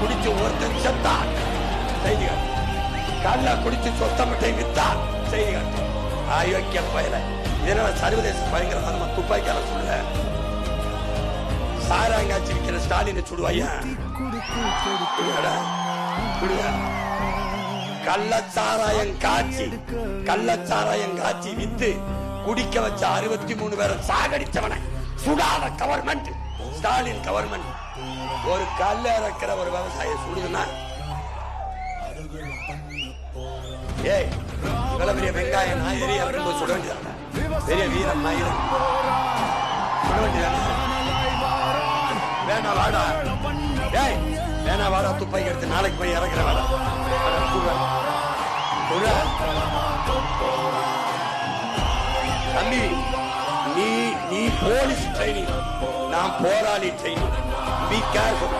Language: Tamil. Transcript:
குடிச்சு ஒருத்தன் செத்தா செய்திகள், கள்ள குடிச்சு சொத்த மட்டை வித்தா செய்திகள். அயோக்கிய பயல, இதனால சர்வதேச பயங்கரமா நம்ம துப்பாக்கியால சொல்ல சாராங்காட்சி விற்கிற ஸ்டாலினை சுடுவாயா? கள்ளச்சாராயம் காட்சி வித்து குடிக்க வச்ச 63 பேரை சாகடிச்சவனை சுடாத கவர்மெண்ட், ஸ்டாலின் கவர்மெண்ட். ஒரு கல்ல இறக்கிற ஒரு விவசாய சுடுதுன்னா, ஏய் இவ்வளவு பெரிய வெங்காயம் நான் எரிய அப்படின்னு சுட வேண்டியதான? பெரிய வீரம் நான் சுட வேண்டியதான? வேணா வாடா, ஏய் வேணா வாடா, துப்பாக்கி எடுத்து நாளைக்கு போய் இறக்குற வாடா. தம்பி, நீ போலீஸ் ட்ரைனிங், நான் போராளி ட்ரைனிங். Be careful.